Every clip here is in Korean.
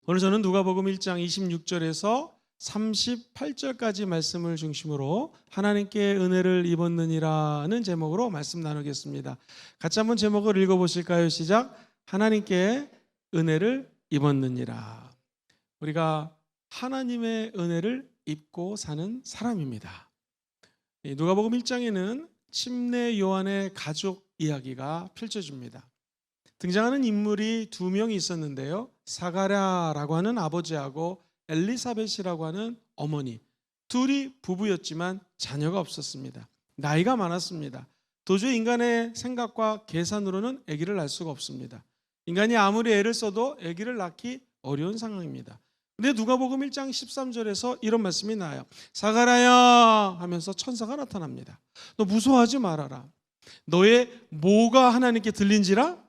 오늘 저는 누가복음 1장 26절에서 38절까지 말씀을 중심으로 하나님께 은혜를 입었느니라는 제목으로 말씀 나누겠습니다. 같이 한번 제목을 읽어보실까요? 시작. 하나님께 은혜를 입었느니라. 우리가 하나님의 은혜를 입고 사는 사람입니다. 누가복음 1장에는 침례 요한의 가족 이야기가 펼쳐집니다. 등장하는 인물이 두 명이 있었는데요. 사가랴라고 하는 아버지하고 엘리사벳이라고 하는 어머니, 둘이 부부였지만 자녀가 없었습니다. 나이가 많았습니다. 도저히 인간의 생각과 계산으로는 아기를 낳을 수가 없습니다. 인간이 아무리 애를 써도 아기를 낳기 어려운 상황입니다. 근데 누가복음 1장 13절에서 이런 말씀이 나와요. 사가랴야 하면서 천사가 나타납니다. 너 무서워하지 말아라. 너의 뭐가 하나님께 들린지라?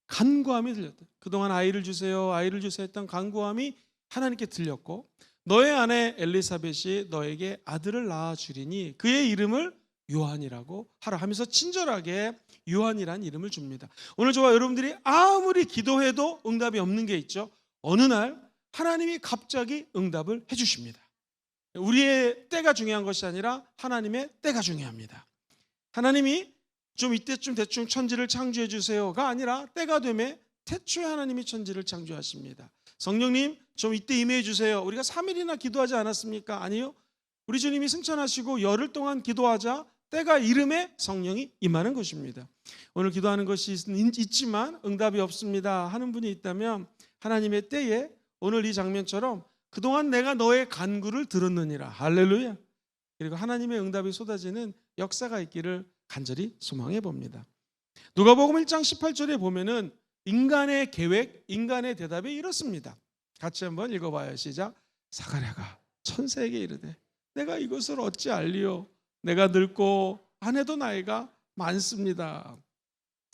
간구함이 들렸다. 그동안 아이를 주세요 했던 간구함이 하나님께 들렸고, 너의 아내 엘리사벳이 너에게 아들을 낳아주리니 그의 이름을 요한이라고 하라 하면서 친절하게 요한이라는 이름을 줍니다. 오늘 저와 여러분들이 아무리 기도해도 응답이 없는 게 있죠. 어느 날 하나님이 갑자기 응답을 해주십니다. 우리의 때가 중요한 것이 아니라 하나님의 때가 중요합니다. 하나님이 좀 이때쯤 대충 천지를 창조해 주세요가 아니라 때가 되면 태초에 하나님이 천지를 창조하십니다. 성령님 좀 이때 임해 주세요. 우리가 3일이나 기도하지 않았습니까? 아니요. 우리 주님이 승천하시고 열흘 동안 기도하자 때가 이름에 성령이 임하는 것입니다. 오늘 기도하는 것이 있지만 응답이 없습니다 하는 분이 있다면, 하나님의 때에 오늘 이 장면처럼 그동안 내가 너의 간구를 들었느니라. 할렐루야. 그리고 하나님의 응답이 쏟아지는 역사가 있기를 간절히 소망해 봅니다. 누가복음 1장 18절에 보면은 인간의 계획, 인간의 대답이 이렇습니다. 같이 한번 읽어봐요. 시작. 사가랴가 천사에게 이르되 내가 이것을 어찌 알리요? 내가 늙고 아내도 나이가 많습니다.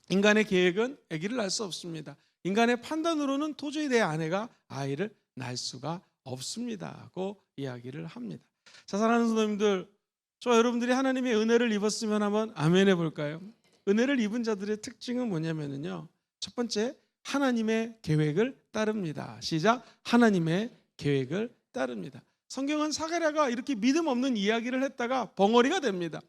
인간의 계획은 아기를 낳을 수 없습니다. 인간의 판단으로는 도저히 내 아내가 아이를 낳을 수가 없습니다고 이야기를 합니다. 자, 사랑하는 성도님들, 저와 여러분들이 하나님의 은혜를 입었으면 한번 아멘 해볼까요? 은혜를 입은 자들의 특징은 뭐냐면요, 첫 번째, 하나님의 계획을 따릅니다. 시작. 하나님의 계획을 따릅니다. 성경은 사가랴가 이렇게 믿음 없는 이야기를 했다가 벙어리가 됩니다.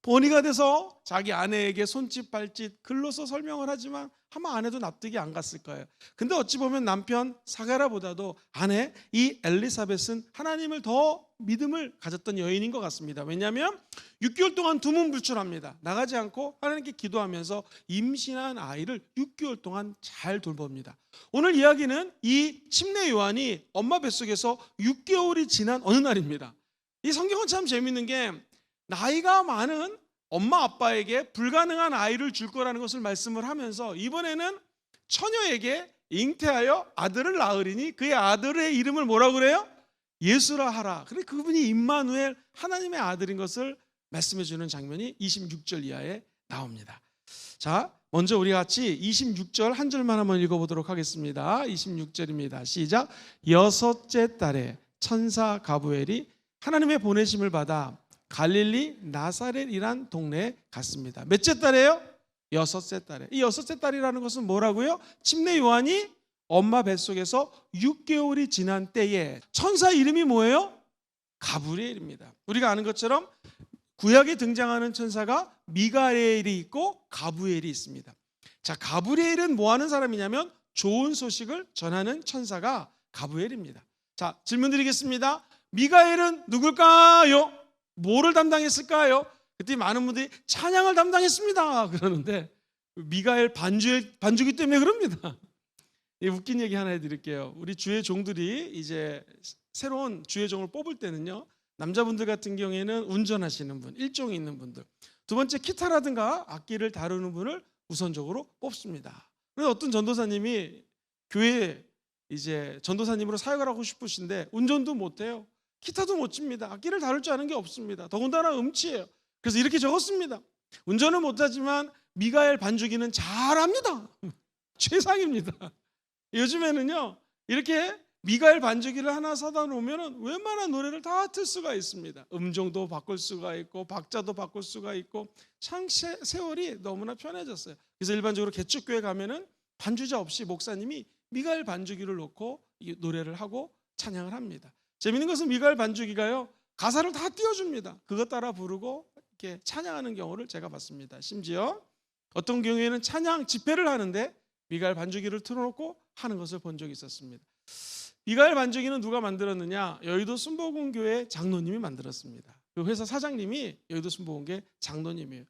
벙어리가 돼서 자기 아내에게 손짓 발짓 글로서 설명을 하지만 아마 아내도 납득이 안 갔을 거예요. 근데 어찌 보면 남편 사가랴보다도 아내 이 엘리사벳은 하나님을 더 믿음을 가졌던 여인인 것 같습니다. 왜냐하면 6개월 동안 두문불출합니다. 나가지 않고 하나님께 기도하면서 임신한 아이를 6개월 동안 잘 돌봅니다. 오늘 이야기는 이 침례 요한이 엄마 뱃속에서 6개월이 지난 어느 날입니다. 이 성경은 참 재밌는 게 나이가 많은 엄마 아빠에게 불가능한 아이를 줄 거라는 것을 말씀을 하면서 이번에는 처녀에게 잉태하여 아들을 낳으리니 그의 아들의 이름을 뭐라고 그래요? 예수라 하라. 그래, 그분이 임마누엘 하나님의 아들인 것을 말씀해 주는 장면이 26절 이하에 나옵니다. 자, 먼저 우리 같이 26절 한 절만 한번 읽어보도록 하겠습니다. 26절입니다. 시작. 여섯째 달에 천사 가브엘이 하나님의 보내심을 받아 갈릴리 나사렛이란 동네에 갔습니다. 몇째 달에요? 여섯째 달에. 이 여섯째 달이라는 것은 뭐라고요? 침례 요한이 엄마 뱃속에서 6개월이 지난 때에 천사 이름이 뭐예요? 가브리엘입니다. 우리가 아는 것처럼 구약에 등장하는 천사가 미가엘이 있고 가브리엘이 있습니다. 자, 가브리엘은 뭐 하는 사람이냐면 좋은 소식을 전하는 천사가 가브리엘입니다. 자, 질문 드리겠습니다. 미가엘은 누굴까요? 뭐를 담당했을까요? 그때 많은 분들이 찬양을 담당했습니다 그러는데, 미가엘 반주기 때문에 그럽니다. 웃긴 얘기 하나 해드릴게요. 우리 주의 종들이 이제 새로운 주의 종을 뽑을 때는요, 남자분들 같은 경우에는 운전하시는 분, 일종이 있는 분들, 두 번째 기타라든가 악기를 다루는 분을 우선적으로 뽑습니다. 그래서 어떤 전도사님이 교회에 이제 전도사님으로 사역을 하고 싶으신데 운전도 못해요. 기타도 못 칩니다. 악기를 다룰 줄 아는 게 없습니다. 더군다나 음치예요. 그래서 이렇게 적었습니다. 운전은 못하지만 미가엘 반주기는 잘합니다. 최상입니다. 요즘에는요, 이렇게 미가엘 반주기를 하나 사다 놓으면 웬만한 노래를 다 틀 수가 있습니다. 음정도 바꿀 수가 있고 박자도 바꿀 수가 있고, 참 세월이 너무나 편해졌어요. 그래서 일반적으로 개척교회 가면은 반주자 없이 목사님이 미가엘 반주기를 놓고 이 노래를 하고 찬양을 합니다. 재미있는 것은 미가엘 반주기가요, 가사를 다 띄워줍니다. 그것 따라 부르고 이렇게 찬양하는 경우를 제가 봤습니다. 심지어 어떤 경우에는 찬양 집회를 하는데 미가엘 반주기를 틀어놓고 하는 것을 본 적이 있었습니다. 미가엘 반주기는 누가 만들었느냐? 여의도 순복음교회 장로님이 만들었습니다. 그 회사 사장님이 여의도 순복음교회 장로님이에요.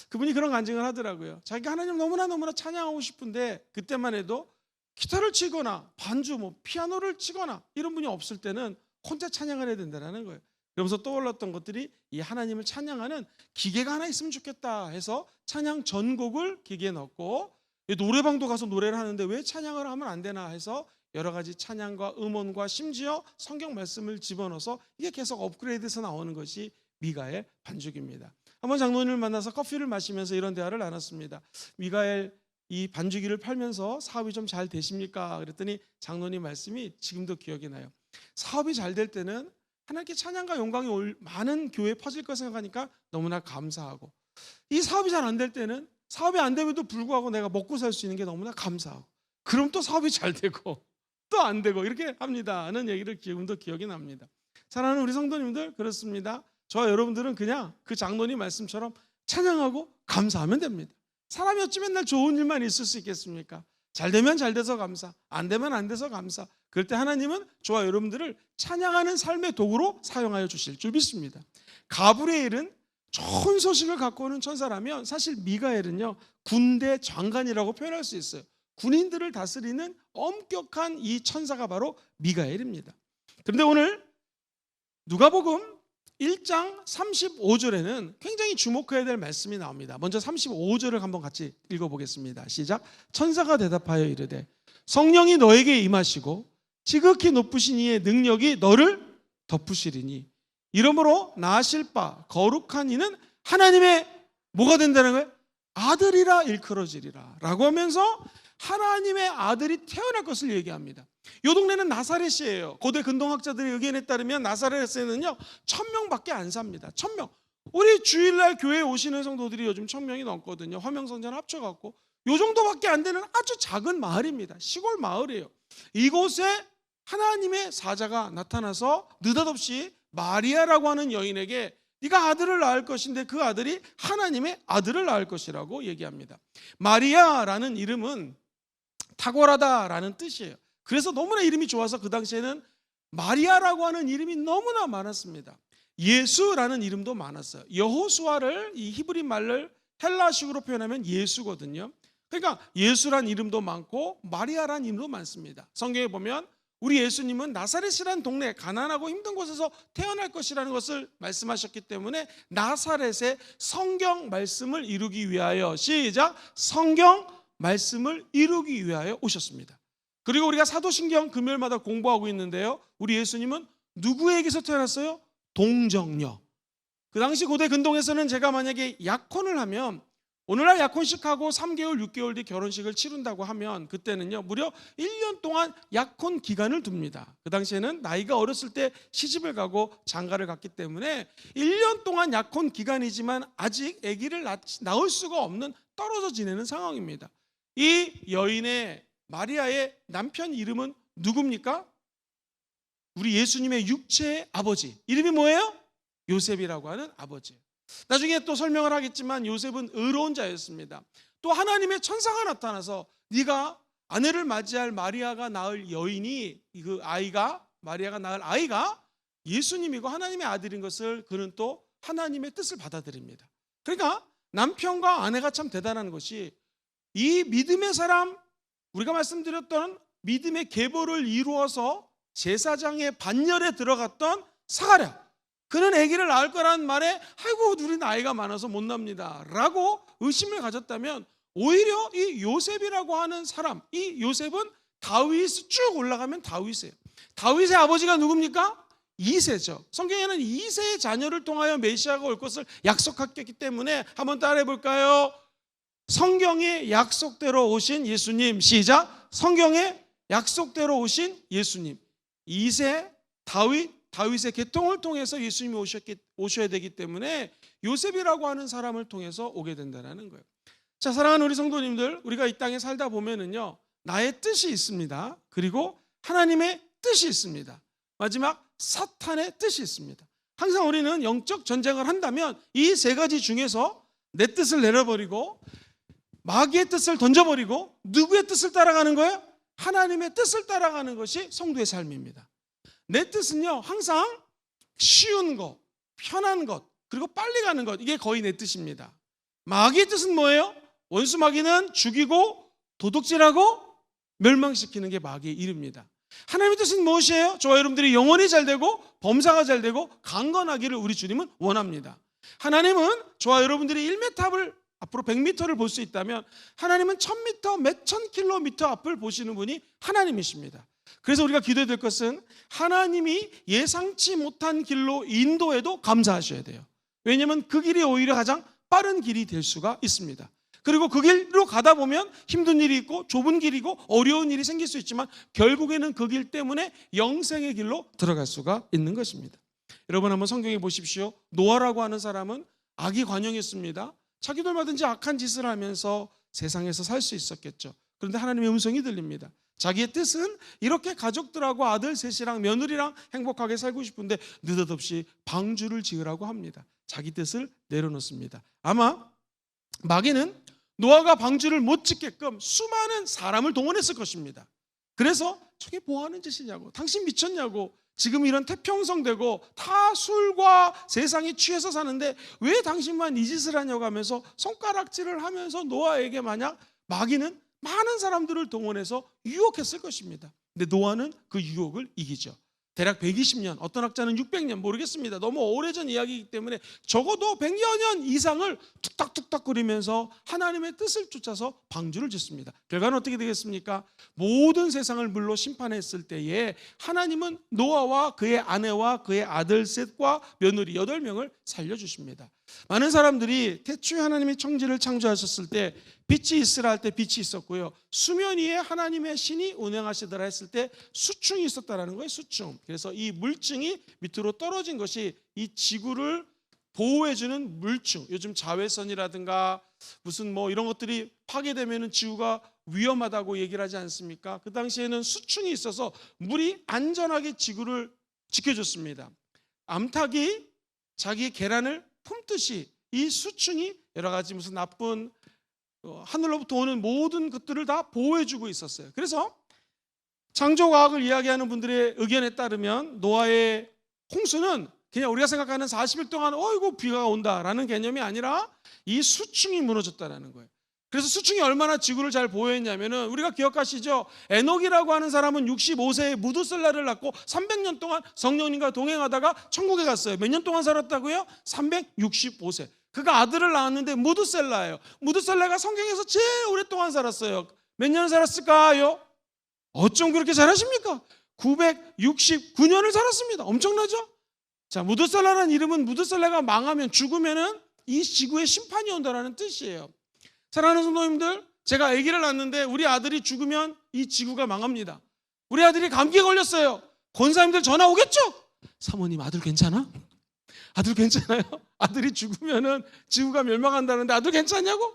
그분이 그런 간증을 하더라고요. 자기가 하나님 너무나 찬양하고 싶은데 그때만 해도 기타를 치거나 반주, 피아노를 치거나 이런 분이 없을 때는 혼자 찬양을 해야 된다는 거예요. 그러면서 떠올랐던 것들이 이 하나님을 찬양하는 기계가 하나 있으면 좋겠다 해서 찬양 전곡을 기계에 넣고, 노래방도 가서 노래를 하는데 왜 찬양을 하면 안 되나 해서 여러 가지 찬양과 음원과 심지어 성경 말씀을 집어넣어서 이게 계속 업그레이드해서 나오는 것이 미가엘 반주기입니다. 한번 장로님을 만나서 커피를 마시면서 이런 대화를 나눴습니다. 미가엘 이 반주기를 팔면서 사업이 좀 잘 되십니까? 그랬더니 장로님 말씀이 지금도 기억이 나요. 사업이 잘 될 때는 하나님께 찬양과 영광이 많은 교회에 퍼질 거 생각하니까 너무나 감사하고, 이 사업이 잘 안 될 때는 사업이 안 됨에도 불구하고 내가 먹고 살 수 있는 게 너무나 감사하고, 그럼 또 사업이 잘 되고 또 안 되고 이렇게 합니다 하는 얘기를 지금도 기억이 납니다. 사랑하는 우리 성도님들, 그렇습니다. 저와 여러분들은 그냥 그 장로님 말씀처럼 찬양하고 감사하면 됩니다. 사람이 어찌 맨날 좋은 일만 있을 수 있겠습니까? 잘 되면 잘 돼서 감사, 안 되면 안 돼서 감사. 그럴 때 하나님은 저와 여러분들을 찬양하는 삶의 도구로 사용하여 주실 줄 믿습니다. 가브리엘은 좋은 소식을 갖고 오는 천사라면 사실 미가엘은요, 군대 장관이라고 표현할 수 있어요. 군인들을 다스리는 엄격한 이 천사가 바로 미가엘입니다. 그런데 오늘 누가복음 1장 35절에는 굉장히 주목해야 될 말씀이 나옵니다. 먼저 35절을 한번 같이 읽어보겠습니다. 시작. 천사가 대답하여 이르되 성령이 너에게 임하시고 지극히 높으신 이의 능력이 너를 덮으시리니 이러므로 낳으실 바 거룩한 이는 하나님의 뭐가 된다는 거예요? 아들이라 일컬어지리라 라고 하면서 하나님의 아들이 태어날 것을 얘기합니다. 이 동네는 나사렛이에요. 고대 근동학자들의 의견에 따르면 나사렛에는요 1000명밖에 안 삽니다. 1000명. 우리 주일날 교회에 오시는 성도들이 요즘 1000명이 넘거든요. 화명성전 합쳐갖고 요 정도밖에 안 되는 아주 작은 마을입니다. 시골 마을이에요. 이곳에 하나님의 사자가 나타나서 느닷없이 마리아라고 하는 여인에게 네가 아들을 낳을 것인데 그 아들이 하나님의 아들을 낳을 것이라고 얘기합니다. 마리아라는 이름은 탁월하다라는 뜻이에요. 그래서 너무나 이름이 좋아서 그 당시에는 마리아라고 하는 이름이 너무나 많았습니다. 예수라는 이름도 많았어요. 여호수아를 이 히브리 말을 헬라식으로 표현하면 예수거든요. 그러니까 예수란 이름도 많고 마리아란 이름도 많습니다. 성경에 보면 우리 예수님은 나사렛이라는 동네, 가난하고 힘든 곳에서 태어날 것이라는 것을 말씀하셨기 때문에 나사렛의 성경 말씀을 이루기 위하여, 시작, 성경 말씀을 이루기 위하여 오셨습니다. 그리고 우리가 사도신경 금요일마다 공부하고 있는데요, 우리 예수님은 누구에게서 태어났어요? 동정녀. 그 당시 고대 근동에서는 제가 만약에 약혼을 하면, 오늘날 약혼식하고 3개월, 6개월 뒤 결혼식을 치른다고 하면 그때는요 무려 1년 동안 약혼 기간을 둡니다. 그 당시에는 나이가 어렸을 때 시집을 가고 장가를 갔기 때문에 1년 동안 약혼 기간이지만 아직 아기를 낳을 수가 없는 떨어져 지내는 상황입니다. 이 여인의 마리아의 남편 이름은 누굽니까? 우리 예수님의 육체의 아버지 이름이 뭐예요? 요셉이라고 하는 아버지. 나중에 또 설명을 하겠지만 요셉은 의로운 자였습니다. 또 하나님의 천사가 나타나서 네가 아내를 맞이할 마리아가 낳을 여인이, 그 아이가, 마리아가 낳을 아이가 예수님이고 하나님의 아들인 것을 그는 또 하나님의 뜻을 받아들입니다. 그러니까 남편과 아내가 참 대단한 것이, 이 믿음의 사람, 우리가 말씀드렸던 믿음의 계보를 이루어서 제사장의 반열에 들어갔던 사가랴, 그는 아기를 낳을 거라는 말에 아이고 우리 나이가 많아서 못 납니다 라고 의심을 가졌다면, 오히려 이 요셉이라고 하는 사람, 이 요셉은 다윗 쭉 올라가면 다윗이에요. 다윗의 아버지가 누굽니까? 이새죠. 성경에는 이새의 자녀를 통하여 메시아가 올 것을 약속했기 때문에 한번 따라해 볼까요? 성경의 약속대로 오신 예수님, 시작. 성경의 약속대로 오신 예수님. 이새, 다윗의 계통을 통해서 예수님이 오셔야 되기 때문에 요셉이라고 하는 사람을 통해서 오게 된다는 거예요. 자, 사랑하는 우리 성도님들, 우리가 이 땅에 살다 보면은요 나의 뜻이 있습니다. 그리고 하나님의 뜻이 있습니다. 마지막 사탄의 뜻이 있습니다. 항상 우리는 영적 전쟁을 한다면 이 세 가지 중에서 내 뜻을 내려버리고 마귀의 뜻을 던져버리고 누구의 뜻을 따라가는 거예요? 하나님의 뜻을 따라가는 것이 성도의 삶입니다. 내 뜻은요, 항상 쉬운 것, 편한 것, 그리고 빨리 가는 것, 이게 거의 내 뜻입니다. 마귀의 뜻은 뭐예요? 원수 마귀는 죽이고 도둑질하고 멸망시키는 게 마귀의 일입니다. 하나님의 뜻은 무엇이에요? 저와 여러분들이 영혼이 잘 되고 범사가 잘 되고 강건하기를 우리 주님은 원합니다. 하나님은 저와 여러분들이 1m를 앞으로 100m를 볼 수 있다면 하나님은 1000m, 몇천 킬로미터 앞을 보시는 분이 하나님이십니다. 그래서 우리가 기도해야 될 것은 하나님이 예상치 못한 길로 인도해도 감사하셔야 돼요. 왜냐하면 그 길이 오히려 가장 빠른 길이 될 수가 있습니다. 그리고 그 길로 가다 보면 힘든 일이 있고 좁은 길이고 어려운 일이 생길 수 있지만 결국에는 그 길 때문에 영생의 길로 들어갈 수가 있는 것입니다. 여러분 한번 성경에 보십시오. 노아라고 하는 사람은 악이 관영했습니다. 자기도 얼마든지 악한 짓을 하면서 세상에서 살 수 있었겠죠. 그런데 하나님의 음성이 들립니다. 자기의 뜻은 이렇게 가족들하고 아들 셋이랑 며느리랑 행복하게 살고 싶은데 느닷없이 방주를 지으라고 합니다. 자기 뜻을 내려놓습니다. 아마 마귀는 노아가 방주를 못 짓게끔 수많은 사람을 동원했을 것입니다. 그래서 저게 뭐 하는 짓이냐고, 당신 미쳤냐고, 지금 이런 태평성 되고 다 술과 세상에 취해서 사는데 왜 당신만 이 짓을 하냐고 하면서 손가락질을 하면서 노아에게 만약 마귀는 많은 사람들을 동원해서 유혹했을 것입니다. 근데 노아는 그 유혹을 이기죠. 대략 120년, 어떤 학자는 600년, 모르겠습니다. 너무 오래전 이야기이기 때문에 적어도 100여 년 이상을 툭탁툭탁거리면서 하나님의 뜻을 쫓아서 방주를 짓습니다. 결과는 어떻게 되겠습니까? 모든 세상을 물로 심판했을 때에 하나님은 노아와 그의 아내와 그의 아들 셋과 며느리 8명을 살려주십니다. 많은 사람들이 태초에 하나님이 천지를 창조하셨을 때 빛이 있으라 할 때 빛이 있었고요, 수면 위에 하나님의 신이 운행하시더라 했을 때 수충이 있었다라는 거예요. 수충. 그래서 이 물증이 밑으로 떨어진 것이 이 지구를 보호해주는 물충. 요즘 자외선이라든가 무슨 뭐 이런 것들이 파괴되면 지구가 위험하다고 얘기를 하지 않습니까? 그 당시에는 수충이 있어서 물이 안전하게 지구를 지켜줬습니다. 암탉이 자기의 계란을 품듯이 이 수충이 여러 가지 무슨 나쁜 하늘로부터 오는 모든 것들을 다 보호해주고 있었어요. 그래서 창조과학을 이야기하는 분들의 의견에 따르면 노아의 홍수는 그냥 우리가 생각하는 40일 동안 어이구 비가 온다라는 개념이 아니라 이 수충이 무너졌다는 거예요. 그래서 수충이 얼마나 지구를 잘 보호했냐면은 우리가 기억하시죠? 에녹이라고 하는 사람은 65세에 무드셀라를 낳고 300년 동안 성령님과 동행하다가 천국에 갔어요. 몇 년 동안 살았다고요? 365세. 그가 아들을 낳았는데 무드셀라예요. 무드셀라가 성경에서 제일 오랫동안 살았어요. 몇 년 살았을까요? 어쩜 그렇게 잘하십니까? 969년을 살았습니다. 엄청나죠? 자, 무드셀라라는 이름은 무드셀라가 망하면 죽으면은 이 지구에 심판이 온다라는 뜻이에요. 사랑하는 성도님들, 제가 아기를 낳았는데 우리 아들이 죽으면 이 지구가 망합니다. 우리 아들이 감기에 걸렸어요. 권사님들 전화 오겠죠? 사모님 아들 괜찮아? 아들 괜찮아요? 아들이 죽으면은 지구가 멸망한다는데 아들 괜찮냐고?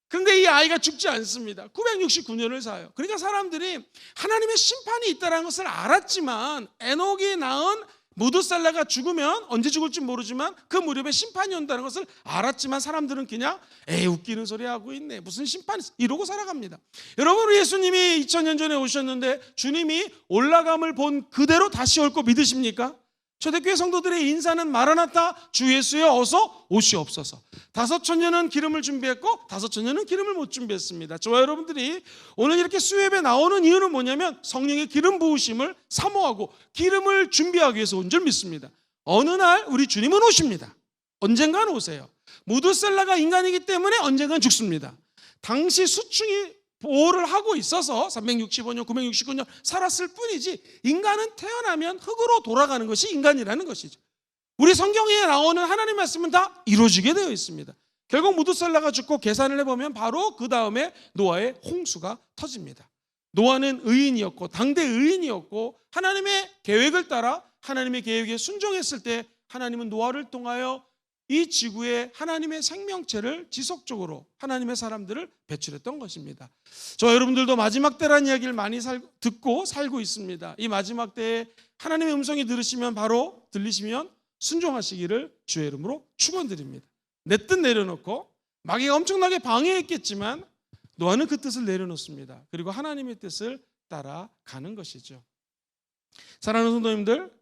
근데 이 아이가 죽지 않습니다. 969년을 사요. 그러니까 사람들이 하나님의 심판이 있다는 것을 알았지만 에녹이 낳은 무드셀라가 죽으면 언제 죽을지 모르지만 그 무렵에 심판이 온다는 것을 알았지만 사람들은 그냥 에이 웃기는 소리 하고 있네, 무슨 심판이 있어, 이러고 살아갑니다. 여러분, 우리 예수님이 2000년 전에 오셨는데 주님이 올라감을 본 그대로 다시 올 거 믿으십니까? 초대교회 성도들의 인사는 마라나타, 주 예수여 어서 오시옵소서. 5천년은 기름을 준비했고 5천년은 기름을 못 준비했습니다. 저와 여러분들이 오늘 이렇게 수요예배 나오는 이유는 뭐냐면 성령의 기름 부으심을 사모하고 기름을 준비하기 위해서 온 줄 믿습니다. 어느 날 우리 주님은 오십니다. 언젠가는 오세요. 무드셀라가 인간이기 때문에 언젠가는 죽습니다. 당시 수충이 보호를 하고 있어서 365년, 969년 살았을 뿐이지 인간은 태어나면 흙으로 돌아가는 것이 인간이라는 것이죠. 우리 성경에 나오는 하나님 말씀은 다 이루어지게 되어 있습니다. 결국 무드셀라가 죽고 계산을 해보면 바로 그 다음에 노아의 홍수가 터집니다. 노아는 의인이었고 당대 의인이었고 하나님의 계획을 따라 하나님의 계획에 순종했을 때 하나님은 노아를 통하여 이 지구에 하나님의 생명체를 지속적으로 하나님의 사람들을 배출했던 것입니다. 저와 여러분들도 마지막 때라는 이야기를 많이 듣고 살고 있습니다. 이 마지막 때에 하나님의 음성이 들리시면 순종하시기를 주의 이름으로 축원드립니다. 내 뜻 내려놓고 마귀가 엄청나게 방해했겠지만 노아는 그 뜻을 내려놓습니다. 그리고 하나님의 뜻을 따라가는 것이죠. 사랑하는 성도님들,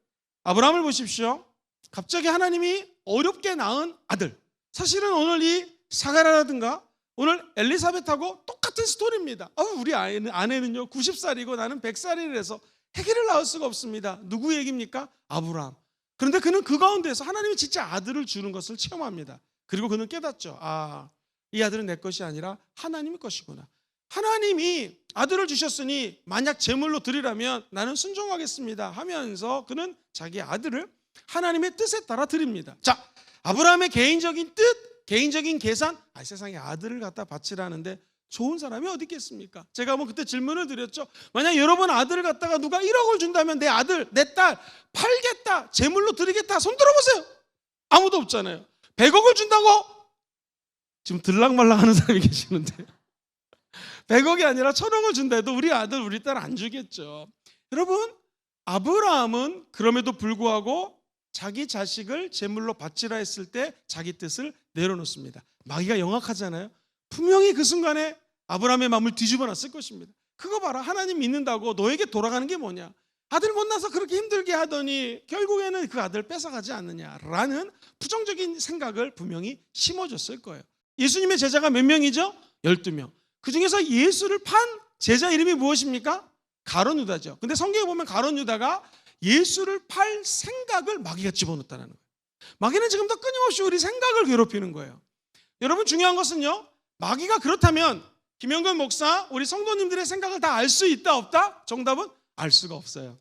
아브라함을 보십시오. 갑자기 하나님이 어렵게 낳은 아들. 사실은 오늘 이 사가라라든가 오늘 엘리사벳하고 똑같은 스토리입니다. 우리 아내는요 90살이고 나는 100살이라서 아기를 낳을 수가 없습니다. 누구 얘기입니까? 아브라함. 그런데 그는 그 가운데서 하나님이 진짜 아들을 주는 것을 체험합니다. 그리고 그는 깨닫죠. 이 아들은 내 것이 아니라 하나님의 것이구나. 하나님이 아들을 주셨으니 만약 제물로 드리라면 나는 순종하겠습니다 하면서 그는 자기 아들을 하나님의 뜻에 따라 드립니다. 자, 아브라함의 개인적인 뜻, 개인적인 계산, 세상에 아들을 갖다 바치라는데 좋은 사람이 어디 있겠습니까? 제가 그때 질문을 드렸죠. 만약 여러분 아들을 갖다가 누가 1억을 준다면 내 아들, 내 딸 팔겠다, 제물로 드리겠다, 손 들어보세요. 아무도 없잖아요. 100억을 준다고? 지금 들락말락 하는 사람이 계시는데 100억이 아니라 1000억을 준다 해도 우리 아들, 우리 딸 안 주겠죠. 여러분, 아브라함은 그럼에도 불구하고 자기 자식을 제물로 바치라 했을 때 자기 뜻을 내려놓습니다. 마귀가 영악하잖아요. 분명히 그 순간에 아브라함의 마음을 뒤집어 놨을 것입니다. 그거 봐라, 하나님 믿는다고 너에게 돌아가는 게 뭐냐? 아들 못 낳아서 그렇게 힘들게 하더니 결국에는 그 아들 뺏어가지 않느냐라는 부정적인 생각을 분명히 심어줬을 거예요. 예수님의 제자가 몇 명이죠? 12명. 그 중에서 예수를 판 제자 이름이 무엇입니까? 가룟 유다죠. 근데 성경에 보면 가룟 유다가 예수를 팔 생각을 마귀가 집어넣었다는 거예요. 마귀는 지금도 끊임없이 우리 생각을 괴롭히는 거예요. 여러분, 중요한 것은요, 마귀가 그렇다면 김영근 목사, 우리 성도님들의 생각을 다 알 수 있다 없다? 정답은 알 수가 없어요.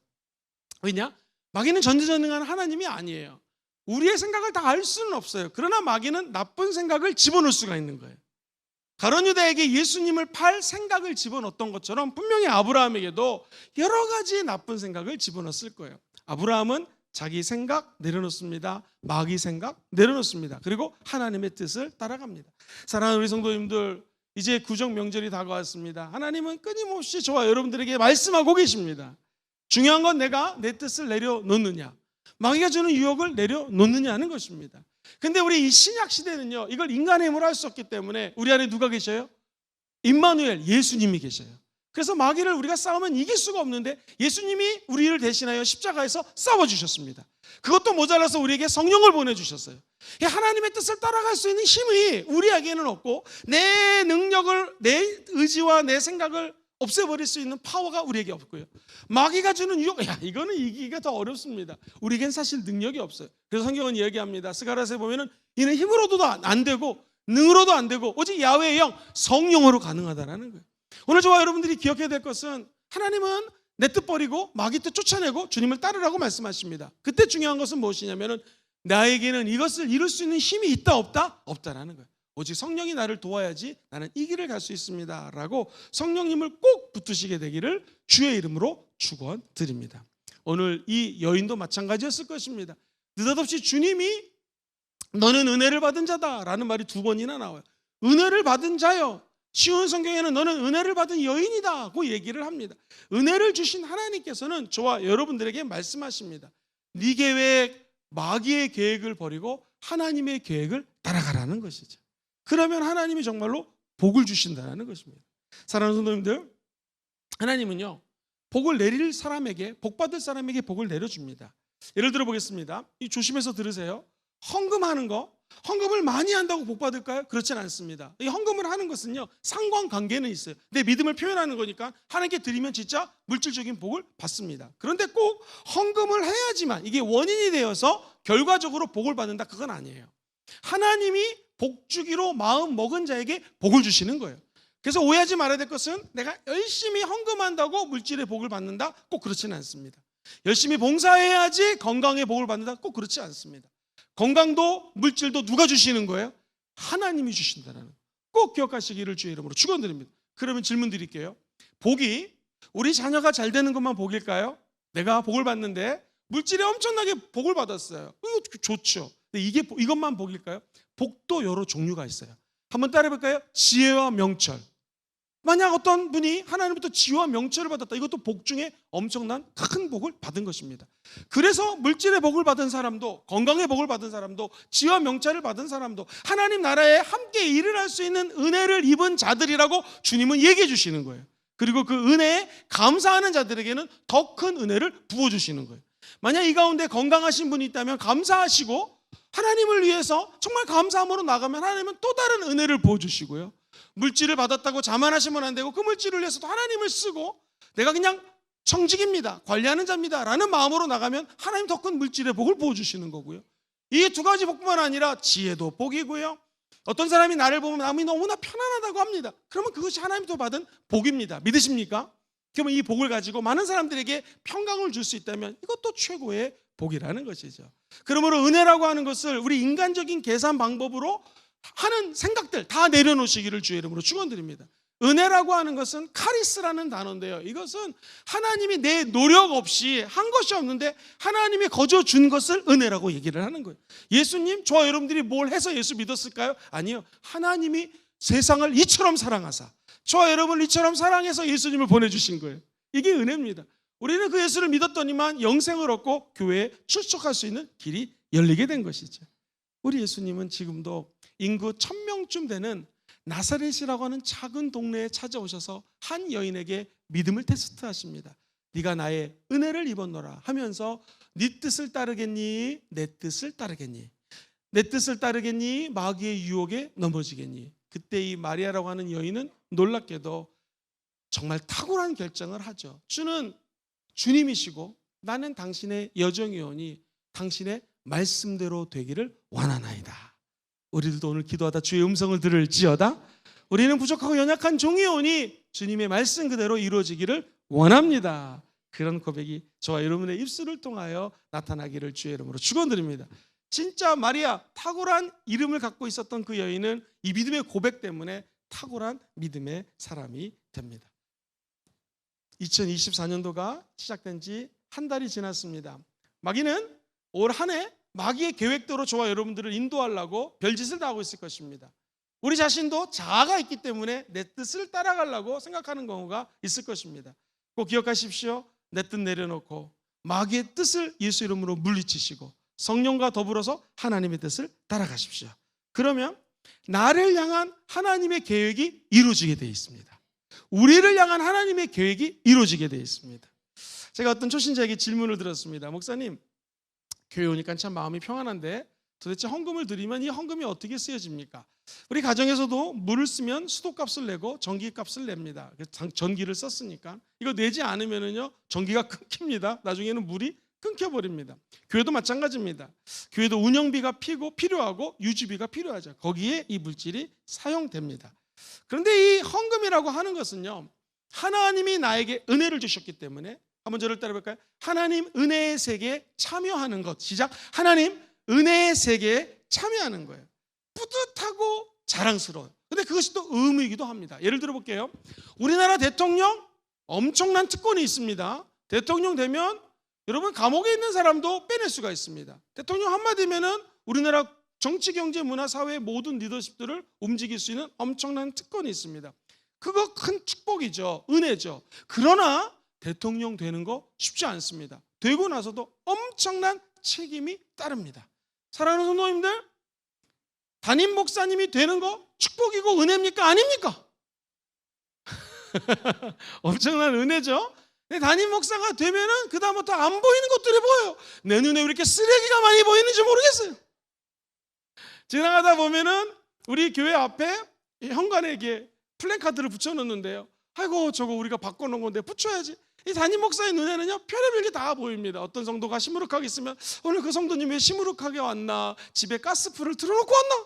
왜냐? 마귀는 전지전능한 하나님이 아니에요. 우리의 생각을 다 알 수는 없어요. 그러나 마귀는 나쁜 생각을 집어넣을 수가 있는 거예요. 가룟 유다에게 예수님을 팔 생각을 집어넣었던 것처럼 분명히 아브라함에게도 여러 가지 나쁜 생각을 집어넣었을 거예요. 아브라함은 자기 생각 내려놓습니다. 마귀 생각 내려놓습니다. 그리고 하나님의 뜻을 따라갑니다. 사랑하는 우리 성도님들, 이제 구정 명절이 다가왔습니다. 하나님은 끊임없이 저와 여러분들에게 말씀하고 계십니다. 중요한 건 내가 내 뜻을 내려놓느냐, 마귀가 주는 유혹을 내려놓느냐 하는 것입니다. 근데 우리 이 신약 시대는요, 이걸 인간의 힘으로 할 수 없기 때문에 우리 안에 누가 계셔요? 임마누엘, 예수님이 계셔요. 그래서 마귀를 우리가 싸우면 이길 수가 없는데 예수님이 우리를 대신하여 십자가에서 싸워주셨습니다. 그것도 모자라서 우리에게 성령을 보내주셨어요. 하나님의 뜻을 따라갈 수 있는 힘이 우리에게는 없고 내 능력을, 내 의지와 내 생각을 없애버릴 수 있는 파워가 우리에게 없고요. 마귀가 주는 유혹, 이거는 이기기가 더 어렵습니다. 우리에겐 사실 능력이 없어요. 그래서 성경은 얘기합니다. 스가랴서에 보면은 이는 힘으로도 안 되고 능으로도 안 되고 오직 야훼의 영, 성령으로 가능하다라는 거예요. 오늘 저와 여러분들이 기억해야 될 것은 하나님은 내 뜻 버리고 마귀 뜻 쫓아내고 주님을 따르라고 말씀하십니다. 그때 중요한 것은 무엇이냐면은 나에게는 이것을 이룰 수 있는 힘이 있다 없다? 없다라는 거예요. 오직 성령이 나를 도와야지 나는 이 길을 갈 수 있습니다 라고 성령님을 꼭 붙드시게 되기를 주의 이름으로 축원드립니다. 오늘 이 여인도 마찬가지였을 것입니다. 느닷없이 주님이 너는 은혜를 받은 자다 라는 말이 2번이나 나와요. 은혜를 받은 자요. 쉬운 성경에는 너는 은혜를 받은 여인이다고 얘기를 합니다. 은혜를 주신 하나님께서는 저와 여러분들에게 말씀하십니다. 네 계획, 마귀의 계획을 버리고 하나님의 계획을 따라가라는 것이죠. 그러면 하나님이 정말로 복을 주신다는 것입니다. 사랑하는 성도님들, 하나님은요, 복을 내릴 사람에게, 복 받을 사람에게 복을 내려줍니다. 예를 들어 보겠습니다. 조심해서 들으세요. 헌금하는 거, 헌금을 많이 한다고 복 받을까요? 그렇진 않습니다. 이 헌금을 하는 것은요, 상관관계는 있어요. 내 믿음을 표현하는 거니까 하나님께 드리면 진짜 물질적인 복을 받습니다. 그런데 꼭 헌금을 해야지만 이게 원인이 되어서 결과적으로 복을 받는다, 그건 아니에요. 하나님이 복 주기로 마음 먹은 자에게 복을 주시는 거예요. 그래서 오해하지 말아야 될 것은 내가 열심히 헌금한다고 물질의 복을 받는다, 꼭 그렇지는 않습니다. 열심히 봉사해야지 건강의 복을 받는다, 꼭 그렇지 않습니다. 건강도 물질도 누가 주시는 거예요? 하나님이 주신다는 거. 꼭 기억하시기를 주의 이름으로 축원드립니다. 그러면 질문 드릴게요. 복이 우리 자녀가 잘 되는 것만 복일까요? 내가 복을 받는데 물질에 엄청나게 복을 받았어요. 좋죠. 근데 이것만 복일까요? 복도 여러 종류가 있어요. 한번 따라해볼까요? 지혜와 명철. 만약 어떤 분이 하나님부터 지혜와 명철을 받았다, 이것도 복 중에 엄청난 큰 복을 받은 것입니다. 그래서 물질의 복을 받은 사람도, 건강의 복을 받은 사람도, 지혜와 명철을 받은 사람도 하나님 나라에 함께 일을 할 수 있는 은혜를 입은 자들이라고 주님은 얘기해 주시는 거예요. 그리고 그 은혜에 감사하는 자들에게는 더 큰 은혜를 부어주시는 거예요. 만약 이 가운데 건강하신 분이 있다면 감사하시고 하나님을 위해서 정말 감사함으로 나가면 하나님은 또 다른 은혜를 부어주시고요. 물질을 받았다고 자만하시면 안 되고 그 물질을 위해서도 하나님을 쓰고 내가 그냥 청직입니다, 관리하는 자입니다 라는 마음으로 나가면 하나님 더 큰 물질의 복을 부어주시는 거고요. 이 두 가지 복뿐만 아니라 지혜도 복이고요. 어떤 사람이 나를 보면 남이 너무나 편안하다고 합니다. 그러면 그것이 하나님부터 받은 복입니다. 믿으십니까? 그러면 이 복을 가지고 많은 사람들에게 평강을 줄 수 있다면 이것도 최고의 복이라는 것이죠. 그러므로 은혜라고 하는 것을 우리 인간적인 계산 방법으로 하는 생각들 다 내려놓으시기를 주의 이름으로 축원드립니다. 은혜라고 하는 것은 카리스라는 단어인데요, 이것은 하나님이 내 노력 없이 한 것이 없는데 하나님이 거저 준 것을 은혜라고 얘기를 하는 거예요. 예수님, 저와 여러분들이 뭘 해서 예수 믿었을까요? 아니요, 하나님이 세상을 이처럼 사랑하사 저와 여러분을 이처럼 사랑해서 예수님을 보내주신 거예요. 이게 은혜입니다. 우리는 그 예수를 믿었더니만 영생을 얻고 교회에 출석할 수 있는 길이 열리게 된 것이죠. 우리 예수님은 지금도 인구 1000명쯤 되는 나사렛이라고 하는 작은 동네에 찾아오셔서 한 여인에게 믿음을 테스트하십니다. 네가 나의 은혜를 입었노라 하면서 네 뜻을 따르겠니? 내 뜻을 따르겠니? 내 뜻을 따르겠니? 마귀의 유혹에 넘어지겠니? 그때 이 마리아라고 하는 여인은 놀랍게도 정말 탁월한 결정을 하죠. 주는 주님이시고 나는 당신의 여정이오니 당신의 말씀대로 되기를 원하나이다. 우리들도 오늘 기도하다 주의 음성을 들을지어다. 우리는 부족하고 연약한 종이오니 주님의 말씀 그대로 이루어지기를 원합니다. 그런 고백이 저와 여러분의 입술을 통하여 나타나기를 주의 이름으로 축원드립니다. 진짜 마리아, 탁월한 이름을 갖고 있었던 그 여인은 이 믿음의 고백 때문에 탁월한 믿음의 사람이 됩니다. 2024년도가 시작된 지 한 달이 지났습니다. 마귀는 올 한 해 마귀의 계획대로 저와 여러분들을 인도하려고 별짓을 다 하고 있을 것입니다. 우리 자신도 자아가 있기 때문에 내 뜻을 따라가려고 생각하는 경우가 있을 것입니다. 꼭 기억하십시오. 내 뜻 내려놓고 마귀의 뜻을 예수 이름으로 물리치시고 성령과 더불어서 하나님의 뜻을 따라가십시오. 그러면 나를 향한 하나님의 계획이 이루어지게 되어 있습니다. 우리를 향한 하나님의 계획이 이루어지게 되어 있습니다. 제가 어떤 초신자에게 질문을 드렸습니다. 목사님, 교회 오니까 참 마음이 평안한데 도대체 헌금을 드리면 이 헌금이 어떻게 쓰여집니까? 우리 가정에서도 물을 쓰면 수도값을 내고 전기값을 냅니다. 전기를 썼으니까 이거 내지 않으면요 전기가 끊깁니다. 나중에는 물이 끊겨버립니다. 교회도 마찬가지입니다. 교회도 운영비가 필요하고 유지비가 필요하죠. 거기에 이 물질이 사용됩니다. 그런데 이 헌금이라고 하는 것은요, 하나님이 나에게 은혜를 주셨기 때문에, 한번 저를 따라볼까요? 하나님 은혜의 세계에 참여하는 것. 시작. 하나님 은혜의 세계에 참여하는 거예요. 뿌듯하고 자랑스러워요. 근데 그것이 또 의무이기도 합니다. 예를 들어 볼게요. 우리나라 대통령 엄청난 특권이 있습니다. 대통령 되면 여러분 감옥에 있는 사람도 빼낼 수가 있습니다. 대통령 한마디면은 우리나라 정치, 경제, 문화, 사회의 모든 리더십들을 움직일 수 있는 엄청난 특권이 있습니다. 그거 큰 축복이죠. 은혜죠. 그러나 대통령 되는 거 쉽지 않습니다. 되고 나서도 엄청난 책임이 따릅니다. 사랑하는 성도님들, 담임 목사님이 되는 거 축복이고 은혜입니까? 아닙니까? 엄청난 은혜죠. 담임 목사가 되면은 그다음부터 안 보이는 것들이 보여요. 내 눈에 왜 이렇게 쓰레기가 많이 보이는지 모르겠어요. 지나가다 보면은 우리 교회 앞에 현관에 플랜카드를 붙여놓는데요. 아이고 저거 우리가 바꿔놓은 건데 붙여야지. 이 담임 목사의 눈에는요 별의별 게 다 보입니다. 어떤 성도가 시무룩하게 있으면 오늘 그 성도님 왜 시무룩하게 왔나? 집에 가스불을 틀어놓고 왔나?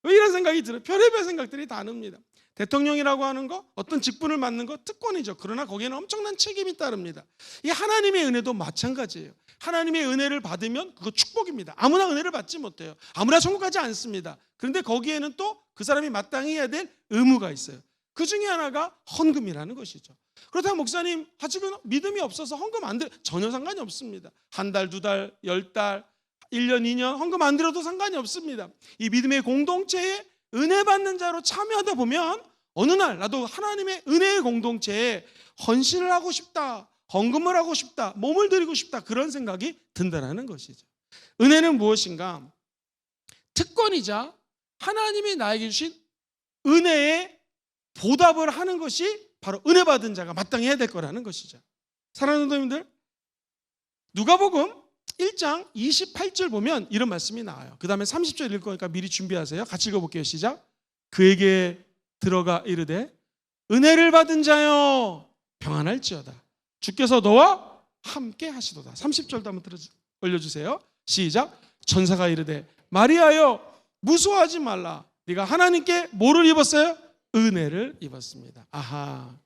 왜 이런 생각이 들어요? 별의별 생각들이 다 납니다. 대통령이라고 하는 거, 어떤 직분을 맡는 거 특권이죠. 그러나 거기에는 엄청난 책임이 따릅니다. 이 하나님의 은혜도 마찬가지예요. 하나님의 은혜를 받으면 그거 축복입니다. 아무나 은혜를 받지 못해요. 아무나 천국 가지 않습니다. 그런데 거기에는 또 그 사람이 마땅히 해야 될 의무가 있어요. 그 중에 하나가 헌금이라는 것이죠. 그렇다면 목사님, 아직은 믿음이 없어서 헌금 안 돼. 전혀 상관이 없습니다. 한 달, 두 달, 10달, 1년, 2년 헌금 안 드려도 상관이 없습니다. 이 믿음의 공동체에 은혜 받는 자로 참여하다 보면 어느 날 나도 하나님의 은혜의 공동체에 헌신을 하고 싶다, 헌금을 하고 싶다, 몸을 드리고 싶다, 그런 생각이 든다는 것이죠. 은혜는 무엇인가? 특권이자 하나님이 나에게 주신 은혜에 보답을 하는 것이 바로 은혜 받은 자가 마땅히 해야 될 거라는 것이죠. 사랑하는 성도님들, 누가복음 1장 28절 보면 이런 말씀이 나와요. 그 다음에 30절 읽을 거니까 미리 준비하세요. 같이 읽어볼게요. 시작. 그에게 들어가 이르되 은혜를 받은 자여 평안할지어다. 주께서 너와 함께 하시도다. 30절도 한번 올려주세요. 시작. 천사가 이르되 마리아여 무서워하지 말라. 네가 하나님께 뭐를 입었어요? 은혜를 입었습니다. 아하,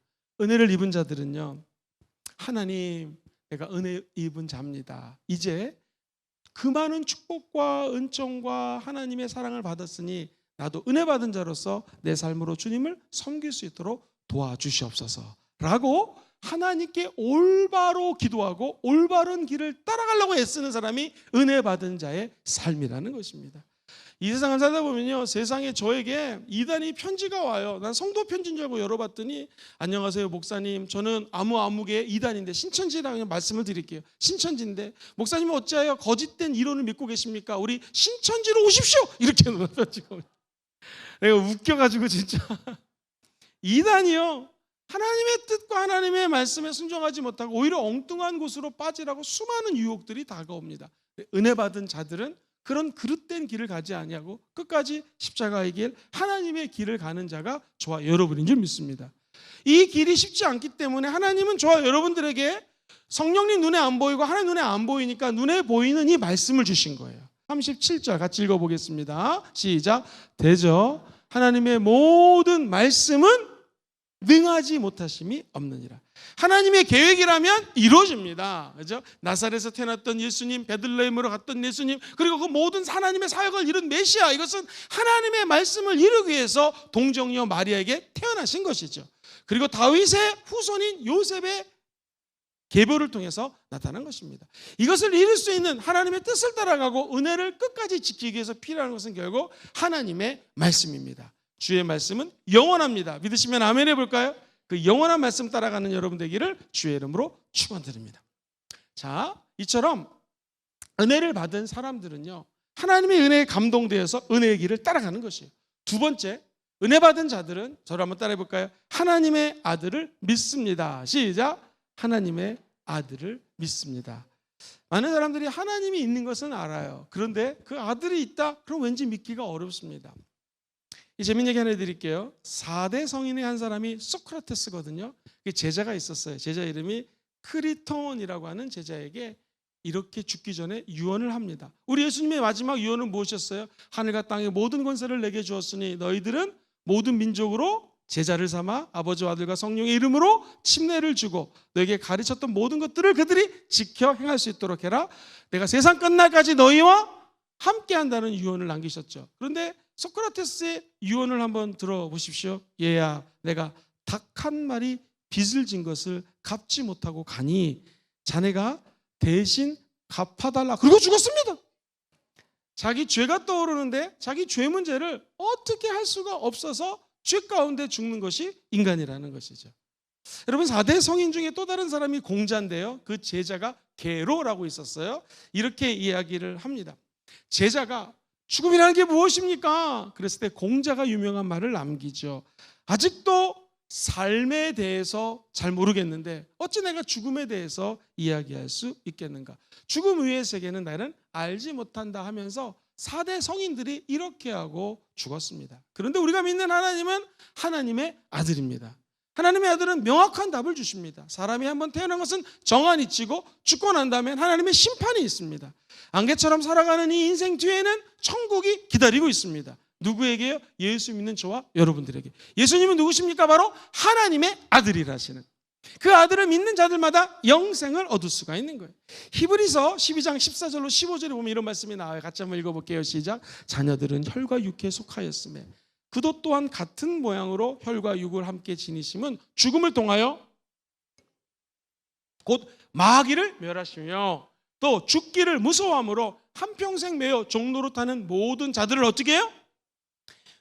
은혜를 입은 자들은요, 하나님, 내가 은혜 입은 자입니다. 이제 그 많은 축복과 은총과 하나님의 사랑을 받았으니 나도 은혜 받은 자로서 내 삶으로 주님을 섬길 수 있도록 도와주시옵소서 라고 하나님께 올바로 기도하고 올바른 길을 따라가려고 애쓰는 사람이 은혜 받은 자의 삶이라는 것입니다. 이 세상을 살다 보면요, 세상에 저에게 이단이 편지가 와요. 난 성도 편지인 줄 알고 열어봤더니 안녕하세요 목사님, 저는 아무개 이단인데 신천지라고 말씀을 드릴게요. 신천지인데 목사님은 어찌하여 거짓된 이론을 믿고 계십니까? 우리 신천지로 오십시오. 이렇게 편지가 오요. 내가 웃겨가지고 진짜 이단이요, 하나님의 뜻과 하나님의 말씀에 순종하지 못하고 오히려 엉뚱한 곳으로 빠지라고 수많은 유혹들이 다가옵니다. 은혜 받은 자들은 그런 그릇된 길을 가지 아니하고 끝까지 십자가의 길, 하나님의 길을 가는 자가 저와 여러분인 줄 믿습니다. 이 길이 쉽지 않기 때문에 하나님은 저와 여러분들에게 성령님 눈에 안 보이고 하나님 눈에 안 보이니까 눈에 보이는 이 말씀을 주신 거예요. 37절 같이 읽어보겠습니다. 시작. 대저 하나님의 모든 말씀은 능하지 못하심이 없느니라. 하나님의 계획이라면 이루어집니다. 그죠? 나사렛에서 태어났던 예수님, 베들레헴으로 갔던 예수님, 그리고 그 모든 하나님의 사역을 이룬 메시아, 이것은 하나님의 말씀을 이루기 위해서 동정녀 마리아에게 태어나신 것이죠. 그리고 다윗의 후손인 요셉의 계보를 통해서 나타난 것입니다. 이것을 이룰 수 있는 하나님의 뜻을 따라가고 은혜를 끝까지 지키기 위해서 필요한 것은 결국 하나님의 말씀입니다. 주의 말씀은 영원합니다. 믿으시면 아멘 해볼까요? 그 영원한 말씀 따라가는 여러분 되기를 주의 이름으로 축원드립니다. 자, 이처럼 은혜를 받은 사람들은요, 하나님의 은혜에 감동되어서 은혜의 길을 따라가는 것이에요. 두 번째, 은혜 받은 자들은 저를 한번 따라해 볼까요? 하나님의 아들을 믿습니다. 시작. 하나님의 아들을 믿습니다. 많은 사람들이 하나님이 있는 것은 알아요. 그런데 그 아들이 있다? 그럼 왠지 믿기가 어렵습니다. 재밌는 얘기 하나 해드릴게요. 4대 성인의 한 사람이 소크라테스거든요. 제자가 있었어요. 제자 이름이 크리톤이라고 하는 제자에게 이렇게 죽기 전에 유언을 합니다. 우리 예수님의 마지막 유언은 무엇이었어요? 하늘과 땅의 모든 권세를 내게 주었으니 너희들은 모든 민족으로 제자를 삼아 아버지와 아들과 성령의 이름으로 침례를 주고 너에게 가르쳤던 모든 것들을 그들이 지켜 행할 수 있도록 해라. 내가 세상 끝날까지 너희와 함께 한다는 유언을 남기셨죠. 그런데 소크라테스의 유언을 한번 들어보십시오. 얘야, 내가 닭 한 마리 빚을 진 것을 갚지 못하고 가니 자네가 대신 갚아달라. 그리고 죽었습니다. 자기 죄가 떠오르는데 자기 죄 문제를 어떻게 할 수가 없어서 죄 가운데 죽는 것이 인간이라는 것이죠. 여러분, 4대 성인 중에 또 다른 사람이 공자인데요, 그 제자가 게로라고 있었어요. 이렇게 이야기를 합니다. 제자가 죽음이라는 게 무엇입니까? 그랬을 때 공자가 유명한 말을 남기죠. 아직도 삶에 대해서 잘 모르겠는데 어찌 내가 죽음에 대해서 이야기할 수 있겠는가? 죽음 위의 세계는 나는 알지 못한다 하면서 4대 성인들이 이렇게 하고 죽었습니다. 그런데 우리가 믿는 하나님은 하나님의 아들입니다. 하나님의 아들은 명확한 답을 주십니다. 사람이 한번 태어난 것은 정한이 치고 죽고 난 다음에 하나님의 심판이 있습니다. 안개처럼 살아가는 이 인생 뒤에는 천국이 기다리고 있습니다. 누구에게요? 예수 믿는 저와 여러분들에게. 예수님은 누구십니까? 바로 하나님의 아들이라시는, 그 아들을 믿는 자들마다 영생을 얻을 수가 있는 거예요. 히브리서 12장 14절로 15절에 보면 이런 말씀이 나와요. 같이 한번 읽어볼게요. 시작. 자녀들은 혈과 육에 속하였으며 그도 또한 같은 모양으로 혈과 육을 함께 지니심은 죽음을 통하여 곧 마귀를 멸하시며 또 죽기를 무서워함으로 한평생 매여 종노릇하는 모든 자들을 어떻게 해요?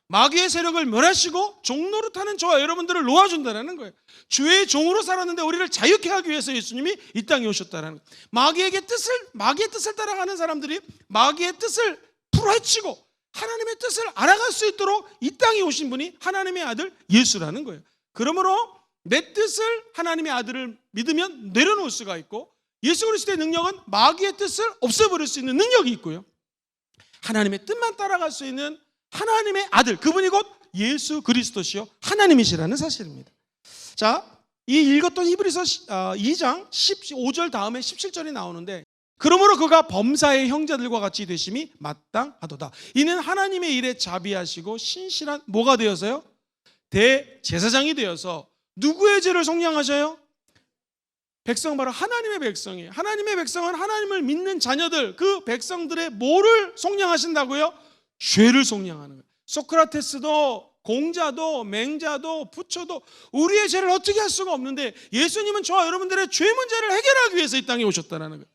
마귀의 세력을 멸하시고 종노릇하는 저와 여러분들을 놓아준다는 거예요. 주의 종으로 살았는데 우리를 자유케 하기 위해서 예수님이 이 땅에 오셨다는 거예요. 마귀의 뜻을 따라가는 사람들이 마귀의 뜻을 풀어헤치고 하나님의 뜻을 알아갈 수 있도록 이 땅에 오신 분이 하나님의 아들 예수라는 거예요. 그러므로 내 뜻을 하나님의 아들을 믿으면 내려놓을 수가 있고, 예수 그리스도의 능력은 마귀의 뜻을 없애버릴 수 있는 능력이 있고요, 하나님의 뜻만 따라갈 수 있는 하나님의 아들, 그분이 곧 예수 그리스도시요 하나님이시라는 사실입니다. 자, 이 읽었던 히브리서 2장 15절 다음에 17절이 나오는데, 그러므로 그가 범사의 형제들과 같이 되심이 마땅하도다. 이는 하나님의 일에 자비하시고 신실한 뭐가 되어서요? 대제사장이 되어서 누구의 죄를 속량하셔요? 백성, 바로 하나님의 백성이에요. 하나님의 백성은 하나님을 믿는 자녀들, 그 백성들의 뭐를 속량하신다고요? 죄를 속량하는 거예요. 소크라테스도 공자도 맹자도 부처도 우리의 죄를 어떻게 할 수가 없는데, 예수님은 저와 여러분들의 죄 문제를 해결하기 위해서 이 땅에 오셨다는 거예요.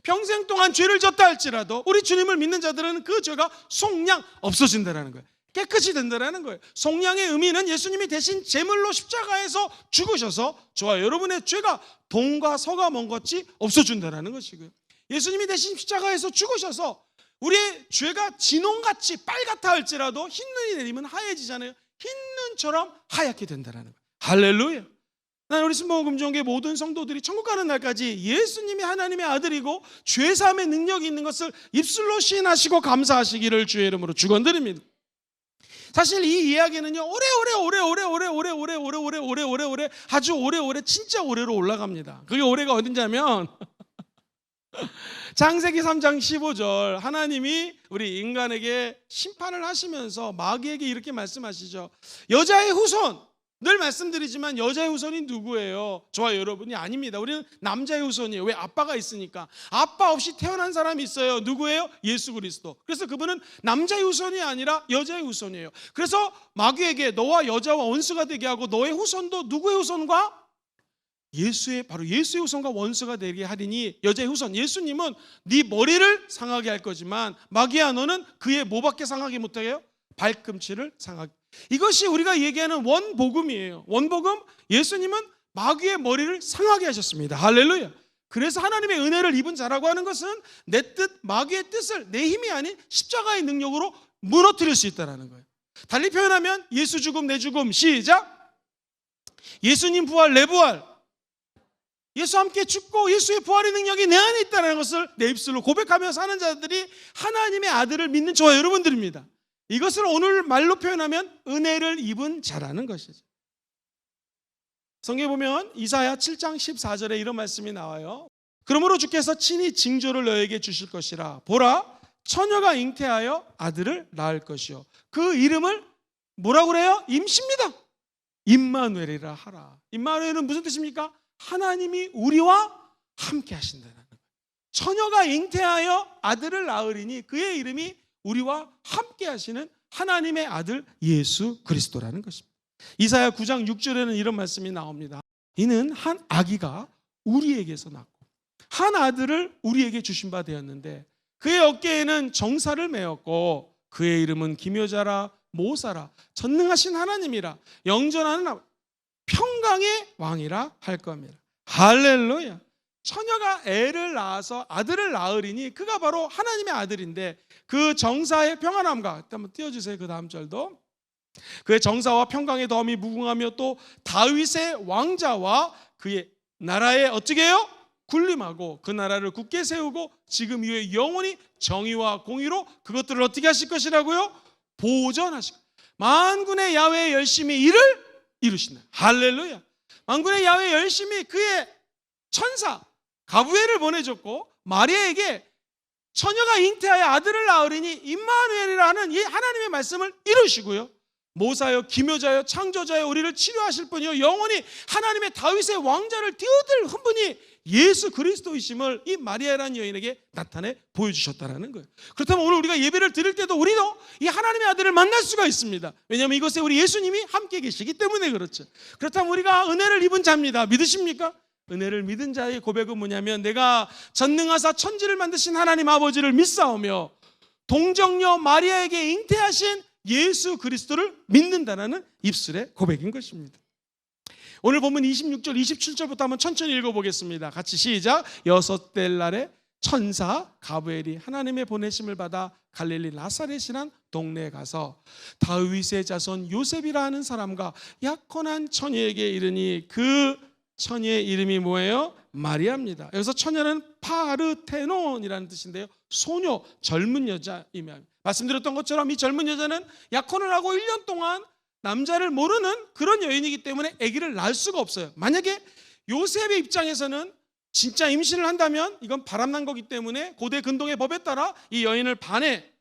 평생 동안 죄를 졌다 할지라도 우리 주님을 믿는 자들은 그 죄가 속량 없어진다는 거예요. 깨끗이 된다는 거예요. 속량의 의미는 예수님이 대신 제물로 십자가에서 죽으셔서 저와 여러분의 죄가 동과 서가 먼 것이 없어진다는 것이고요, 예수님이 대신 십자가에서 죽으셔서 우리의 죄가 진홍같이 빨갛다 할지라도 흰눈이 내리면 하얘지잖아요. 흰눈처럼 하얗게 된다는 거예요. 할렐루야. 나는 우리 순복음금종교의 모든 성도들이 천국 가는 날까지 예수님이 하나님의 아들이고 죄사함의 능력이 있는 것을 입술로 시인하시고 감사하시기를 주의 이름으로 축원드립니다. 사실 이 이야기는요, 오래 아주 오래 진짜 오래로 올라갑니다. 그게 오래가 어딘지하면 창세기 3장 15절, 하나님이 우리 인간에게 심판을 하시면서 마귀에게 이렇게 말씀하시죠. 여자의 후손, 늘 말씀드리지만 여자의 후손이 누구예요? 저와 여러분이 아닙니다. 우리는 남자의 후손이에요. 왜? 아빠가 있으니까. 아빠 없이 태어난 사람이 있어요. 누구예요? 예수 그리스도. 그래서 그분은 남자의 후손이 아니라 여자의 후손이에요. 그래서 마귀에게 너와 여자와 원수가 되게 하고 너의 후손도 누구의 후손과? 바로 예수의 후손과 원수가 되게 하리니, 여자의 후손 예수님은 네 머리를 상하게 할 거지만 마귀야, 너는 그의 뭐밖에 상하게 못하게요? 발꿈치를 상하게. 이것이 우리가 얘기하는 원복음이에요. 원복음, 예수님은 마귀의 머리를 상하게 하셨습니다. 할렐루야. 그래서 하나님의 은혜를 입은 자라고 하는 것은 내 뜻, 마귀의 뜻을 내 힘이 아닌 십자가의 능력으로 무너뜨릴 수 있다는 거예요. 달리 표현하면 예수 죽음 내 죽음, 시작. 예수님 부활 내 부활, 예수 함께 죽고 예수의 부활의 능력이 내 안에 있다는 것을 내 입술로 고백하며 사는 자들이 하나님의 아들을 믿는 저와 여러분들입니다. 이것을 오늘 말로 표현하면 은혜를 입은 자라는 것이죠. 성경에 보면 이사야 7장 14절에 이런 말씀이 나와요. 그러므로 주께서 친히 징조를 너에게 주실 것이라. 보라, 처녀가 잉태하여 아들을 낳을 것이요, 그 이름을 뭐라고 그래요? 임시입니다. 임마누엘이라 하라. 임마누엘은 무슨 뜻입니까? 하나님이 우리와 함께 하신다는 거예요. 처녀가 잉태하여 아들을 낳으리니 그의 이름이 우리와 함께 하시는 하나님의 아들 예수 그리스도라는 것입니다. 이사야 9장 6절에는 이런 말씀이 나옵니다. 이는 한 아기가 우리에게서 낳고 한 아들을 우리에게 주신 바 되었는데 그의 어깨에는 정사를 메었고 그의 이름은 기묘자라 모사라 전능하신 하나님이라 영전하는 평강의 왕이라 할 겁니다. 할렐루야. 처녀가 애를 낳아서 아들을 낳으리니 그가 바로 하나님의 아들인데, 그 정사의 평안함과, 한번 띄워주세요. 그 다음 절도. 그의 정사와 평강의 덤이 무궁하며 또 다윗의 왕자와 그의 나라에 어떻게 해요? 군림하고 그 나라를 굳게 세우고 지금 이후에 영원히 정의와 공의로 그것들을 어떻게 하실 것이라고요? 보존하시고 만군의 야훼의 열심히 이를 이루신다. 할렐루야. 만군의 야훼 열심히 그의 천사 가브리엘을 보내줬고 마리아에게 처녀가 잉태하여 아들을 낳으리니 임마누엘이라는 이 하나님의 말씀을 이루시고요, 모사여 기묘자여 창조자여 우리를 치료하실 분이요 영원히 하나님의 다윗의 왕자를 뛰어들 분이 예수 그리스도이심을 이 마리아라는 여인에게 나타내 보여주셨다는 거예요. 그렇다면 오늘 우리가 예배를 드릴 때도 우리도 이 하나님의 아들을 만날 수가 있습니다. 왜냐하면 이곳에 우리 예수님이 함께 계시기 때문에 그렇죠. 그렇다면 우리가 은혜를 입은 자입니다. 믿으십니까? 은혜를 믿은 자의 고백은 뭐냐면 내가 전능하사 천지를 만드신 하나님 아버지를 믿사오며 동정녀 마리아에게 잉태하신 예수 그리스도를 믿는다라는 입술의 고백인 것입니다. 오늘 본문 26절 27절부터 한번 천천히 읽어보겠습니다. 같이 시작. 여섯째 날에 천사 가브엘이 하나님의 보내심을 받아 갈릴리 나사렛이란 동네에 가서 다윗의 자손 요셉이라 하는 사람과 약혼한 처녀에게 이르니 그 처녀의 이름이 뭐예요? 마리아입니다. 여기서 처녀는 파르테논이라는 뜻인데요, 소녀, 젊은 여자이며, 말씀드렸던 것처럼 이 젊은 여자는 약혼을 하고 1년 동안 남자를 모르는 그런 여인이기 때문에 아기를 낳을 수가 없어요. 만약에 요셉의 입장에서는 진짜 임신을 한다면 이건 바람난 거기 때문에 고대 근동의 법에 따라 이 여인을 반에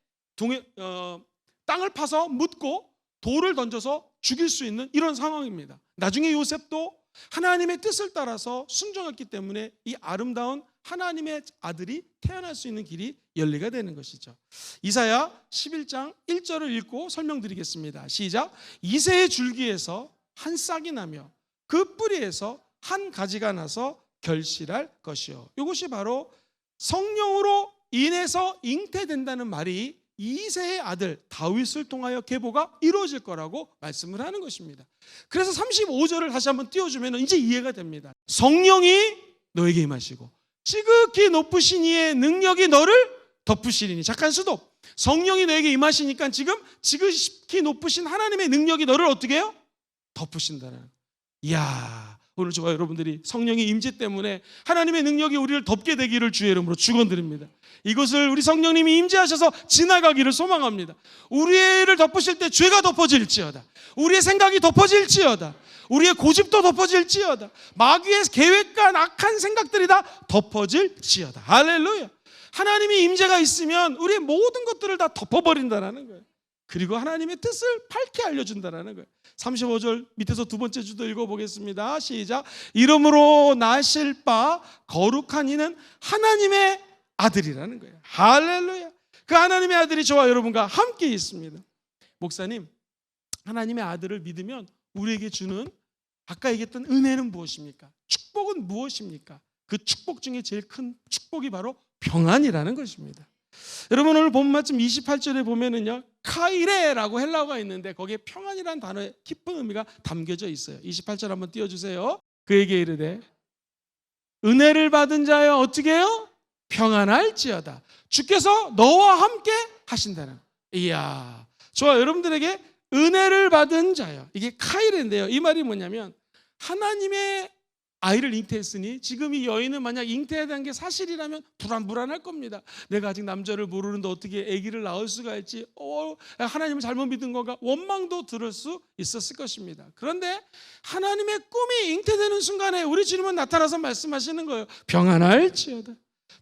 땅을 파서 묻고 돌을 던져서 죽일 수 있는 이런 상황입니다. 나중에 요셉도 하나님의 뜻을 따라서 순종했기 때문에 이 아름다운 하나님의 아들이 태어날 수 있는 길이 열리게 되는 것이죠. 이사야 11장 1절을 읽고 설명드리겠습니다. 시작. 이새의 줄기에서 한 싹이 나며 그 뿌리에서 한 가지가 나서 결실할 것이요. 이것이 바로 성령으로 인해서 잉태된다는 말이 이새의 아들 다윗을 통하여 계보가 이루어질 거라고 말씀을 하는 것입니다. 그래서 35절을 다시 한번 띄워주면 이제 이해가 됩니다. 성령이 너에게 임하시고 지극히 높으신 이의 능력이 너를 덮으시리니. 잠깐 스톱. 성령이 너에게 임하시니까 지금 지극히 높으신 하나님의 능력이 너를 어떻게 해요? 덮으신다는. 이야, 오늘 저와 여러분들이 성령의 임재 때문에 하나님의 능력이 우리를 덮게 되기를 주의 이름으로 축원드립니다. 이것을 우리 성령님이 임재하셔서 지나가기를 소망합니다. 우리를 덮으실 때 죄가 덮어질지어다, 우리의 생각이 덮어질지어다, 우리의 고집도 덮어질지어다, 마귀의 계획과 악한 생각들이 다 덮어질지어다. 할렐루야. 하나님의 임재가 있으면 우리의 모든 것들을 다 덮어버린다는 거예요. 그리고 하나님의 뜻을 밝게 알려준다는 거예요. 35절 밑에서 두 번째 주도 읽어보겠습니다. 시작. 이름으로 나실 바 거룩한 이는 하나님의 아들이라는 거예요. 할렐루야. 그 하나님의 아들이 저와 여러분과 함께 있습니다. 목사님, 하나님의 아들을 믿으면 우리에게 주는 아까 얘기했던 은혜는 무엇입니까? 축복은 무엇입니까? 그 축복 중에 제일 큰 축복이 바로 평안이라는 것입니다. 여러분, 오늘 본 말씀 28절에 보면은요, 카이레라고 헬라어가 있는데 거기에 평안이라는 단어의 깊은 의미가 담겨져 있어요. 28절 한번 띄워주세요. 그에게 이르되 은혜를 받은 자여 어떻게 해요? 평안할지어다. 주께서 너와 함께 하신다는. 이야, 저와 여러분들에게 은혜를 받은 자여, 이게 카이레인데요, 이 말이 뭐냐면 하나님의 아이를 잉태했으니 지금 이 여인은 만약 잉태해야 되는 게 사실이라면 불안할 겁니다. 내가 아직 남자를 모르는데 어떻게 아기를 낳을 수가 있지? 하나님을 잘못 믿은 건가? 원망도 들을 수 있었을 것입니다. 그런데 하나님의 꿈이 잉태되는 순간에 우리 주님은 나타나서 말씀하시는 거예요. 평안할지어다.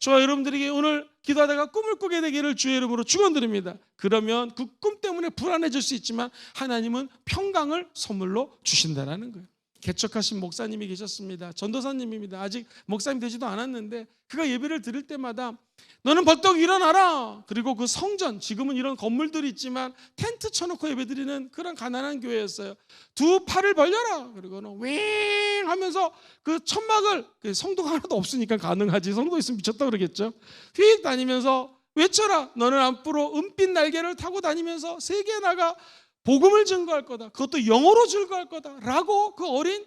저와 여러분들에게 오늘 기도하다가 꿈을 꾸게 되기를 주의 이름으로 축원드립니다. 그러면 그 꿈 때문에 불안해질 수 있지만 하나님은 평강을 선물로 주신다는 거예요. 개척하신 목사님이 계셨습니다. 전도사님입니다. 아직 목사님 되지도 않았는데 그가 예배를 드릴 때마다 너는 벌떡 일어나라. 그리고 그 성전, 지금은 이런 건물들이 있지만 텐트 쳐놓고 예배드리는 그런 가난한 교회였어요. 두 팔을 벌려라. 그리고는 윙 하면서 그 천막을, 성도가 하나도 없으니까 가능하지, 성도 있으면 미쳤다 그러겠죠. 휙 다니면서 외쳐라. 너는 앞으로 은빛 날개를 타고 다니면서 세계에 나가 복음을 증거할 거다. 그것도 영어로 증거할 거다. 라고 그 어린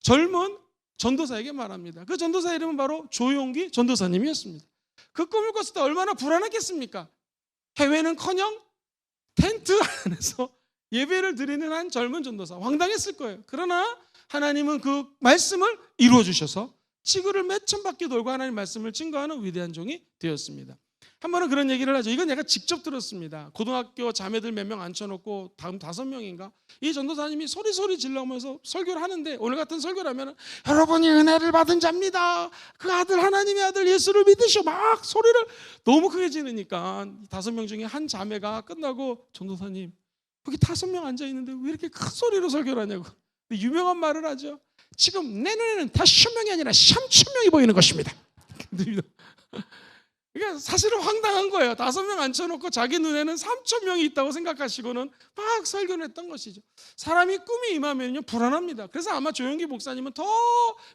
젊은 전도사에게 말합니다. 그 전도사 이름은 바로 조용기 전도사님이었습니다. 그 꿈을 꿨을 때 얼마나 불안했겠습니까? 해외는커녕 텐트 안에서 예배를 드리는 한 젊은 전도사, 황당했을 거예요. 그러나 하나님은 그 말씀을 이루어 주셔서 지구를 몇천 바퀴 돌고 하나님 말씀을 증거하는 위대한 종이 되었습니다. 한 번은 그런 얘기를 하죠. 이건 내가 직접 들었습니다. 고등학교 자매들 몇 명 앉혀놓고 다음 5명인가 이 전도사님이 소리 질러면서 설교를 하는데, 오늘 같은 설교라면 여러분이 은혜를 받은 자입니다, 그 아들 하나님의 아들 예수를 믿으시오, 막 소리를 너무 크게 지르니까 5명 중에 한 자매가 끝나고 전도사님 여기 5명 앉아있는데 왜 이렇게 큰 소리로 설교를 하냐고. 유명한 말을 하죠. 지금 내 눈에는 다 1000명이 아니라 3000명이 보이는 것입니다. 그러니까 사실은 황당한 거예요. 5명 앉혀놓고 자기 눈에는 3,000명이 있다고 생각하시고는 막 설교를 했던 것이죠. 사람이 꿈이 임하면요 불안합니다. 그래서 아마 조영기 목사님은 더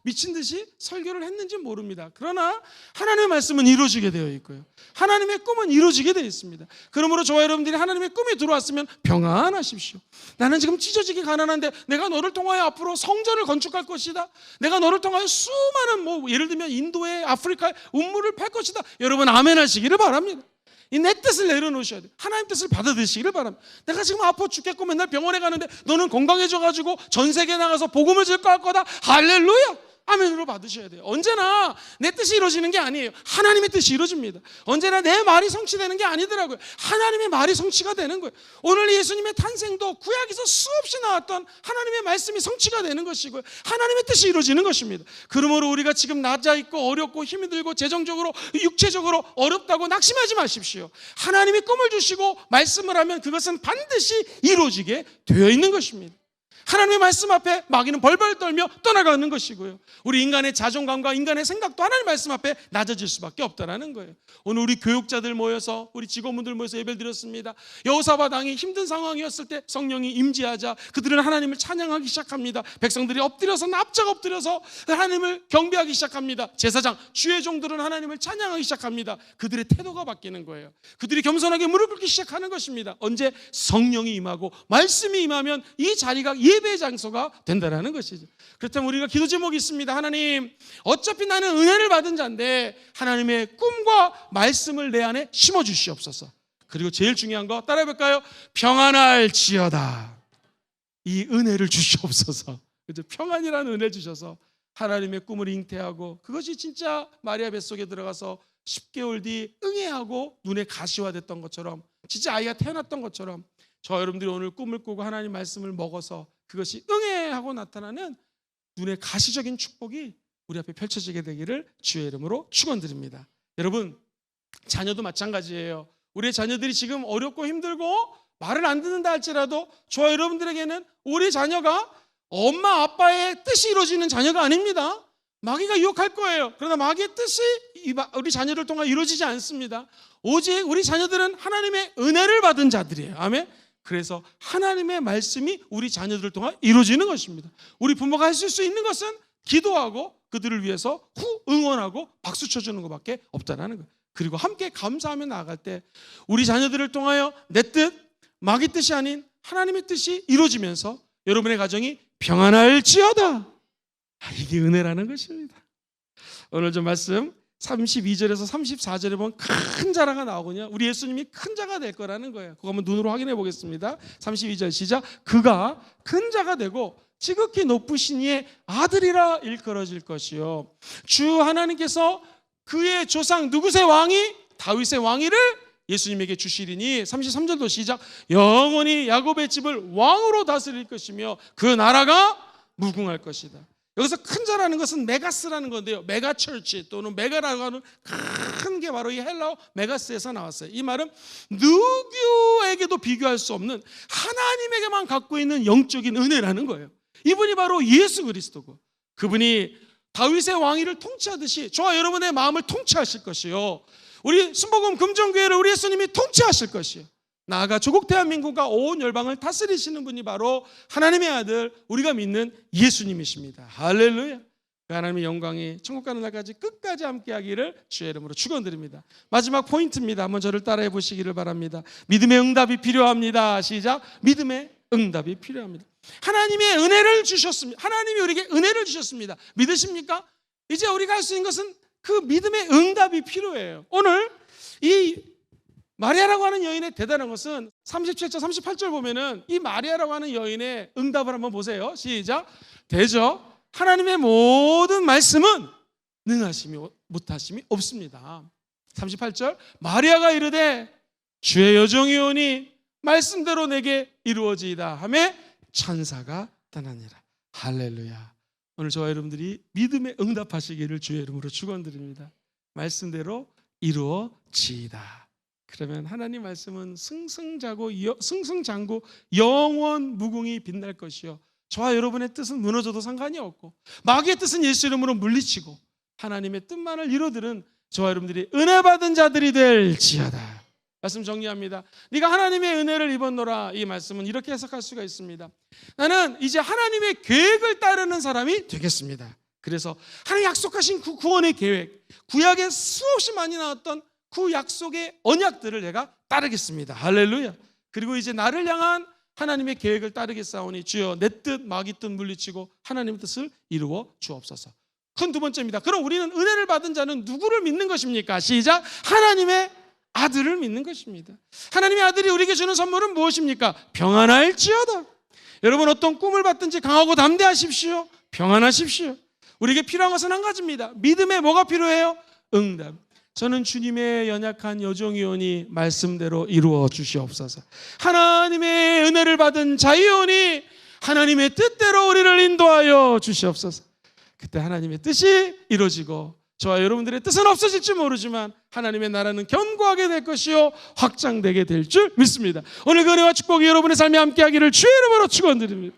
미친 듯이 설교를 했는지 모릅니다. 그러나 하나님의 말씀은 이루어지게 되어 있고요, 하나님의 꿈은 이루어지게 되어 있습니다. 그러므로 저와 여러분들이 하나님의 꿈이 들어왔으면 평안하십시오. 나는 지금 찢어지게 가난한데 내가 너를 통하여 앞으로 성전을 건축할 것이다. 내가 너를 통하여 수많은 예를 들면 인도에 아프리카에 운물을 팔 것이다. 여러분 아멘 하시기를 바랍니다. 이 내 뜻을 내려놓으셔야 돼요. 하나님 뜻을 받아들이시기를 바랍니다. 내가 지금 아파 죽겠고 맨날 병원에 가는데 너는 건강해져가지고 전 세계에 나가서 복음을 전할 거다. 할렐루야. 아멘으로 받으셔야 돼요. 언제나 내 뜻이 이루어지는 게 아니에요. 하나님의 뜻이 이루어집니다. 언제나 내 말이 성취되는 게 아니더라고요. 하나님의 말이 성취가 되는 거예요. 오늘 예수님의 탄생도 구약에서 수없이 나왔던 하나님의 말씀이 성취가 되는 것이고요, 하나님의 뜻이 이루어지는 것입니다. 그러므로 우리가 지금 낮아있고 어렵고 힘이 들고 재정적으로 육체적으로 어렵다고 낙심하지 마십시오. 하나님이 꿈을 주시고 말씀을 하면 그것은 반드시 이루어지게 되어 있는 것입니다. 하나님의 말씀 앞에 마귀는 벌벌 떨며 떠나가는 것이고요, 우리 인간의 자존감과 인간의 생각도 하나님의 말씀 앞에 낮아질 수밖에 없다는 거예요. 오늘 우리 교육자들 모여서, 우리 직원분들 모여서 예배를 드렸습니다. 여호사밧 왕이 힘든 상황이었을 때 성령이 임재하자 그들은 하나님을 찬양하기 시작합니다. 백성들이 엎드려서 납작 엎드려서 하나님을 경배하기 시작합니다. 제사장, 주의 종들은 하나님을 찬양하기 시작합니다. 그들의 태도가 바뀌는 거예요. 그들이 겸손하게 무릎 꿇기 시작하는 것입니다. 언제? 성령이 임하고 말씀이 임하면 이 자리가 예배의 장소가 된다는 것이죠. 그렇다면 우리가 기도 제목이 있습니다. 하나님, 어차피 나는 은혜를 받은 자인데 하나님의 꿈과 말씀을 내 안에 심어주시옵소서. 그리고 제일 중요한 거 따라해볼까요? 평안할지어다. 이 은혜를 주시옵소서. 그죠? 평안이라는 은혜 주셔서 하나님의 꿈을 잉태하고 그것이 진짜 마리아 뱃속에 들어가서 10개월 뒤 응애하고 눈에 가시화됐던 것처럼, 진짜 아이가 태어났던 것처럼 저 여러분들이 오늘 꿈을 꾸고 하나님 말씀을 먹어서 그것이 응애하고 나타나는 눈의 가시적인 축복이 우리 앞에 펼쳐지게 되기를 주의 이름으로 축원드립니다. 여러분, 자녀도 마찬가지예요. 우리의 자녀들이 지금 어렵고 힘들고 말을 안 듣는다 할지라도 저와 여러분들에게는 우리 자녀가 엄마 아빠의 뜻이 이루어지는 자녀가 아닙니다. 마귀가 유혹할 거예요. 그러나 마귀의 뜻이 우리 자녀를 통해 이루어지지 않습니다. 오직 우리 자녀들은 하나님의 은혜를 받은 자들이에요. 아멘. 그래서 하나님의 말씀이 우리 자녀들을 통해 이루어지는 것입니다. 우리 부모가 하실 수 있는 것은 기도하고 그들을 위해서 응원하고 박수 쳐주는 것밖에 없다는 거예요. 그리고 함께 감사하며 나아갈 때 우리 자녀들을 통하여 내 뜻, 마귀 뜻이 아닌 하나님의 뜻이 이루어지면서 여러분의 가정이 평안할지어다. 이게 은혜라는 것입니다. 오늘 좀 말씀 32절에서 34절에 보면 큰 자라가 나오거든요. 우리 예수님이 큰 자가 될 거라는 거예요. 그거 한번 눈으로 확인해 보겠습니다. 32절 시작. 그가 큰 자가 되고 지극히 높으신 이의 아들이라 일컬어질 것이요, 주 하나님께서 그의 조상 누구의 왕이? 다윗의 왕위를 예수님에게 주시리니 33절도 시작. 영원히 야곱의 집을 왕으로 다스릴 것이며 그 나라가 무궁할 것이다. 여기서 큰 자라는 것은 메가스라는 건데요, 메가처치 또는 메가라고 하는 큰 게 바로 이 헬라어 메가스에서 나왔어요. 이 말은 누구에게도 비교할 수 없는 하나님에게만 갖고 있는 영적인 은혜라는 거예요. 이분이 바로 예수 그리스도고, 그분이 다윗의 왕위를 통치하듯이 저와 여러분의 마음을 통치하실 것이요, 우리 순복음 금정교회를 우리 예수님이 통치하실 것이요, 나아가 조국 대한민국과 온 열방을 다스리시는 분이 바로 하나님의 아들, 우리가 믿는 예수님이십니다. 할렐루야. 그 하나님의 영광이 천국 가는 날까지 끝까지 함께하기를 주의 이름으로 축원드립니다. 마지막 포인트입니다. 한번 저를 따라해 보시기를 바랍니다. 믿음의 응답이 필요합니다. 시작. 믿음의 응답이 필요합니다. 하나님의 은혜를 주셨습니다. 하나님이 우리에게 은혜를 주셨습니다. 믿으십니까? 이제 우리가 할 수 있는 것은 그 믿음의 응답이 필요해요. 오늘 이 마리아라고 하는 여인의 대단한 것은 37절 38절 보면은 이 마리아라고 하는 여인의 응답을 한번 보세요. 시작. 대저 하나님의 모든 말씀은 능하심이 못하심이 없습니다. 38절 마리아가 이르되 주의 여종이 오니 말씀대로 내게 이루어지이다 하며 천사가 떠나니라. 할렐루야. 오늘 저와 여러분들이 믿음에 응답하시기를 주의 이름으로 축원드립니다. 말씀대로 이루어지이다. 그러면 하나님 말씀은 승승장구 영원 무궁히 빛날 것이요, 저와 여러분의 뜻은 무너져도 상관이 없고 마귀의 뜻은 예수 이름으로 물리치고 하나님의 뜻만을 이루어드는 저와 여러분들이 은혜 받은 자들이 될지어다. 말씀 정리합니다. 네가 하나님의 은혜를 입었노라. 이 말씀은 이렇게 해석할 수가 있습니다. 나는 이제 하나님의 계획을 따르는 사람이 되겠습니다. 그래서 하나님 약속하신 그 구원의 계획, 구약에 수없이 많이 나왔던 그 약속의 언약들을 내가 따르겠습니다. 할렐루야. 그리고 이제 나를 향한 하나님의 계획을 따르겠사오니 주여 내 뜻 마귀 뜻 물리치고 하나님의 뜻을 이루어 주옵소서. 큰 두 번째입니다. 그럼 우리는 은혜를 받은 자는 누구를 믿는 것입니까? 시작. 하나님의 아들을 믿는 것입니다. 하나님의 아들이 우리에게 주는 선물은 무엇입니까? 평안할지어다. 여러분 어떤 꿈을 받든지 강하고 담대하십시오. 평안하십시오. 우리에게 필요한 것은 한 가지입니다. 믿음에 뭐가 필요해요? 응답. 저는 주님의 연약한 여종이오니 말씀대로 이루어 주시옵소서. 하나님의 은혜를 받은 자이오니 하나님의 뜻대로 우리를 인도하여 주시옵소서. 그때 하나님의 뜻이 이루어지고 저와 여러분들의 뜻은 없어질지 모르지만 하나님의 나라는 견고하게 될 것이요 확장되게 될 줄 믿습니다. 오늘 그 은혜와 축복이 여러분의 삶에 함께하기를 주의 이름으로 축원드립니다.